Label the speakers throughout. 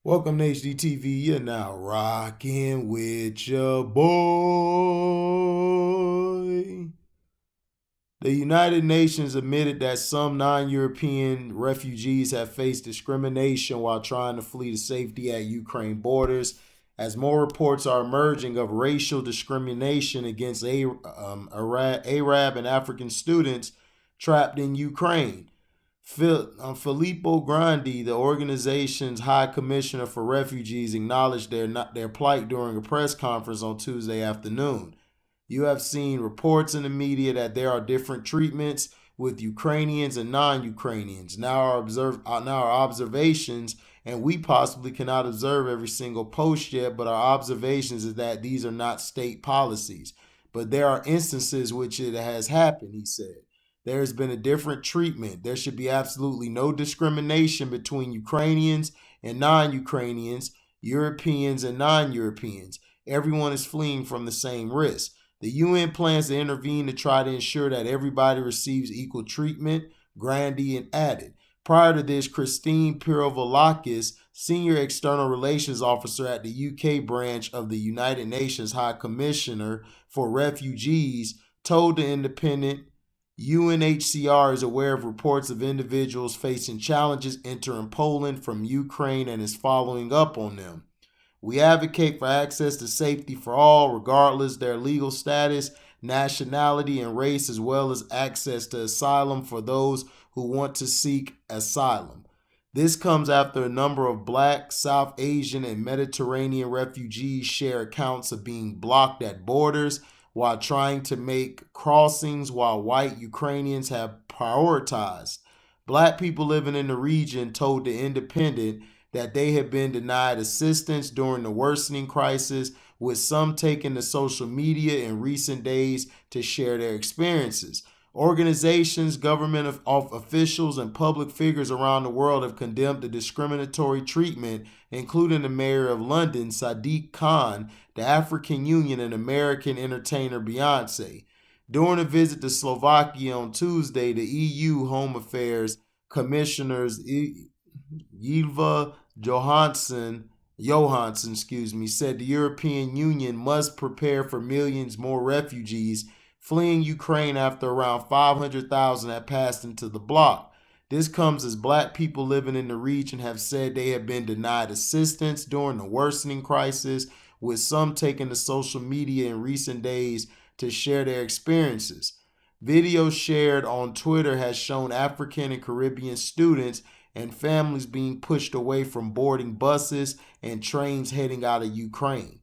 Speaker 1: Welcome to HDTV. You're now rocking with your boy. The United Nations admitted that some non-European refugees have faced discrimination while trying to flee to safety at Ukraine borders, as more reports are emerging of racial discrimination against Arab and African students trapped in Ukraine. Filippo Grandi, the organization's High Commissioner for Refugees, acknowledged their plight during a press conference on Tuesday afternoon. You have seen reports in the media that there are different treatments with Ukrainians and non-Ukrainians. Now our observations, and we possibly cannot observe every single post yet, but our observations is that these are not state policies. But there are instances which it has happened, he said. There has been a different treatment. There should be absolutely no discrimination between Ukrainians and non Ukrainians, Europeans and non Europeans. Everyone is fleeing from the same risk. The UN plans to intervene to try to ensure that everybody receives equal treatment, Grandi and added. Prior to this, Christine Pyrovolakis, Senior External Relations Officer at the UK branch of the United Nations High Commissioner for Refugees, told the Independent UNHCR is aware of reports of individuals facing challenges entering Poland from Ukraine and is following up on them. We advocate for access to safety for all, regardless their legal status, nationality, and race, as well as access to asylum for those who want to seek asylum. This comes after a number of Black, South Asian, and Mediterranean refugees share accounts of being blocked at borders while trying to make crossings, while white Ukrainians have prioritized. Black people living in the region told The Independent that they have been denied assistance during the worsening crisis, with some taking to social media in recent days to share their experiences. Organizations, government officials, and public figures around the world have condemned the discriminatory treatment, including the mayor of London, Sadiq Khan, the African Union, and American entertainer Beyonce. During a visit to Slovakia on Tuesday, the EU Home Affairs Commissioners Ylva Johansson, said the European Union must prepare for millions more refugees fleeing Ukraine after around 500,000 have passed into the bloc. This comes as Black people living in the region have said they have been denied assistance during the worsening crisis, with some taking to social media in recent days to share their experiences. Videos shared on Twitter has shown African and Caribbean students and families being pushed away from boarding buses and trains heading out of Ukraine.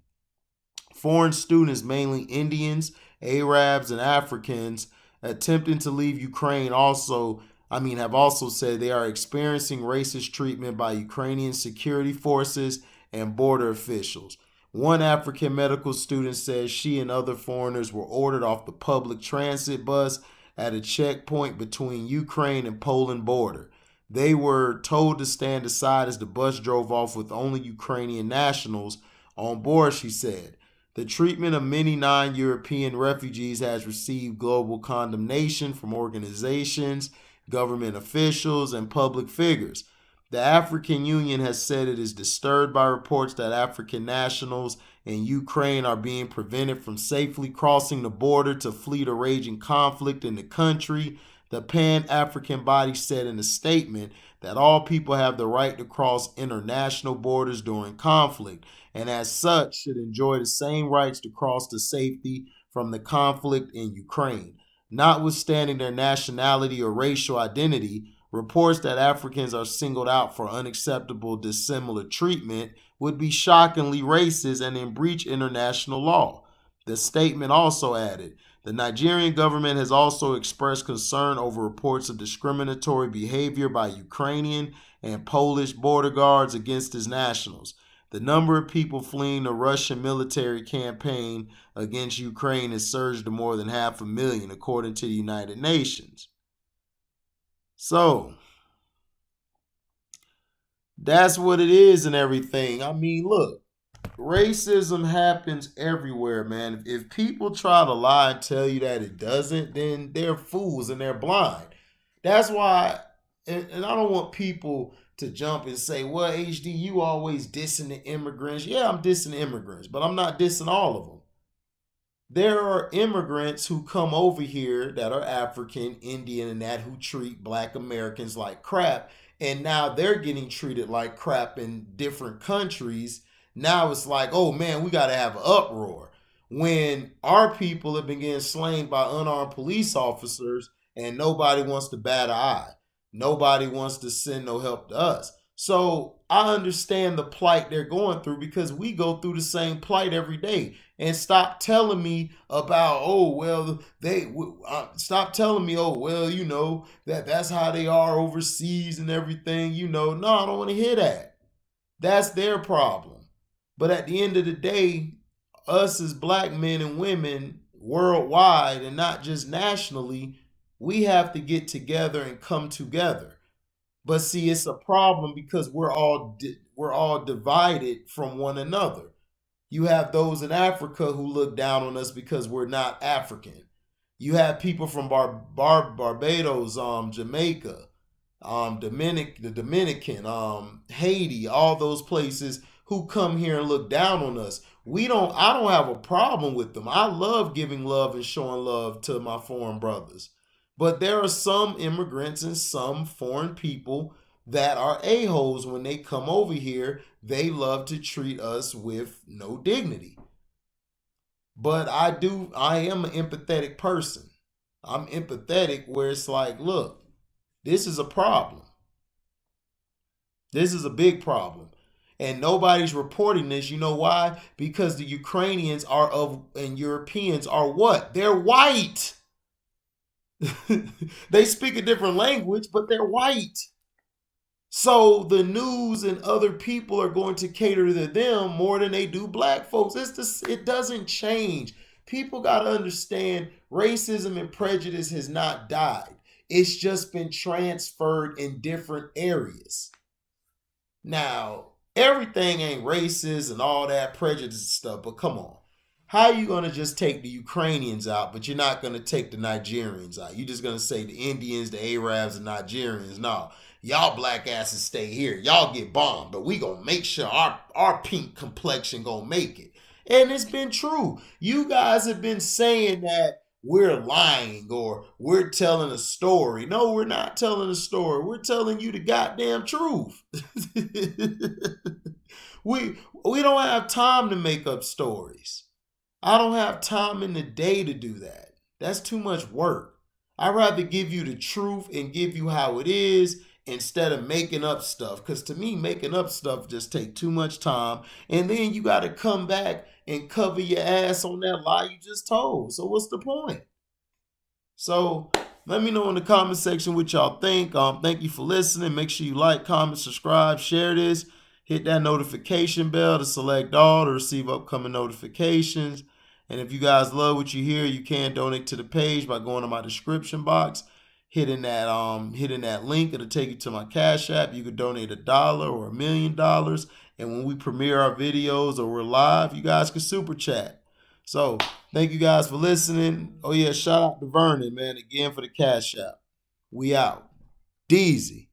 Speaker 1: Foreign students, mainly Indians, Arabs, and Africans, attempting to leave Ukraine have also said they are experiencing racist treatment by Ukrainian security forces and border officials. One African medical student says she and other foreigners were ordered off the public transit bus at a checkpoint between Ukraine and Poland border. They were told to stand aside as the bus drove off with only Ukrainian nationals on board, she said. The treatment of many non European refugees has received global condemnation from organizations, government officials, and public figures. The African Union has said it is disturbed by reports that African nationals in Ukraine are being prevented from safely crossing the border to flee the raging conflict in the country. The Pan African body said in a statement that all people have the right to cross international borders during conflict, and as such should enjoy the same rights to cross to safety from the conflict in Ukraine. Notwithstanding their nationality or racial identity, reports that Africans are singled out for unacceptable dissimilar treatment would be shockingly racist and in breach international law. The statement also added, the Nigerian government has also expressed concern over reports of discriminatory behavior by Ukrainian and Polish border guards against its nationals. The number of people fleeing the Russian military campaign against Ukraine has surged to more than 500,000, according to the United Nations. So, that's what it is and everything. I mean, look, racism happens everywhere, man. If people try to lie and tell you that it doesn't, then they're fools and they're blind. That's why, and I don't want people to jump and say, well, HD, you always dissing the immigrants. Yeah, I'm dissing the immigrants, but I'm not dissing all of them. There are immigrants who come over here that are African, Indian, and that who treat black Americans like crap. And now they're getting treated like crap in different countries. Now it's like, oh man, we got to have an uproar. When our people have been getting slain by unarmed police officers and nobody wants to bat an eye, nobody wants to send no help to us. So I understand the plight they're going through because we go through the same plight every day. And stop telling me about, oh well, stop telling me, oh well, you know that's how they are overseas and everything. You know, no, I don't want to hear that. That's their problem. But at the end of the day, us as black men and women worldwide and not just nationally, we have to get together and come together. But see, it's a problem because we're all divided from one another. You have those in Africa who look down on us because we're not African. You have people from Barbados, Jamaica, the Dominican, Haiti, all those places who come here and look down on us. I don't have a problem with them. I love giving love and showing love to my foreign brothers. But there are some immigrants and some foreign people that are a-holes. When they come over here, they love to treat us with no dignity. But I am an empathetic person. I'm empathetic where it's like, look, this is a problem. This is a big problem. And nobody's reporting this. You know why? Because the Ukrainians and Europeans are what? They're white. They speak a different language, but they're white. So the news and other people are going to cater to them more than they do black folks. It doesn't change. People got to understand racism and prejudice has not died. It's just been transferred in different areas. Now, everything ain't racist and all that prejudice stuff, but come on. How are you going to just take the Ukrainians out, but you're not going to take the Nigerians out? You're just going to say the Indians, the Arabs, and Nigerians. No, y'all black asses stay here. Y'all get bombed, but we going to make sure our pink complexion going to make it. And it's been true. You guys have been saying that we're lying or we're telling a story. No, we're not telling a story. We're telling you the goddamn truth. We don't have time to make up stories. I don't have time in the day to do that. That's too much work. I'd rather give you the truth and give you how it is instead of making up stuff. Because to me, making up stuff just take too much time. And then you got to come back and cover your ass on that lie you just told. So what's the point? So let me know in the comment section what y'all think. Thank you for listening. Make sure you like, comment, subscribe, share this. Hit that notification bell to select all to receive upcoming notifications. And if you guys love what you hear, you can donate to the page by going to my description box, hitting that link. It'll take you to my Cash App. You could donate $1 or $1 million. And when we premiere our videos or we're live, you guys can super chat. So thank you guys for listening. Oh yeah, shout out to Vernon, man, again for the Cash App. We out. Deezy.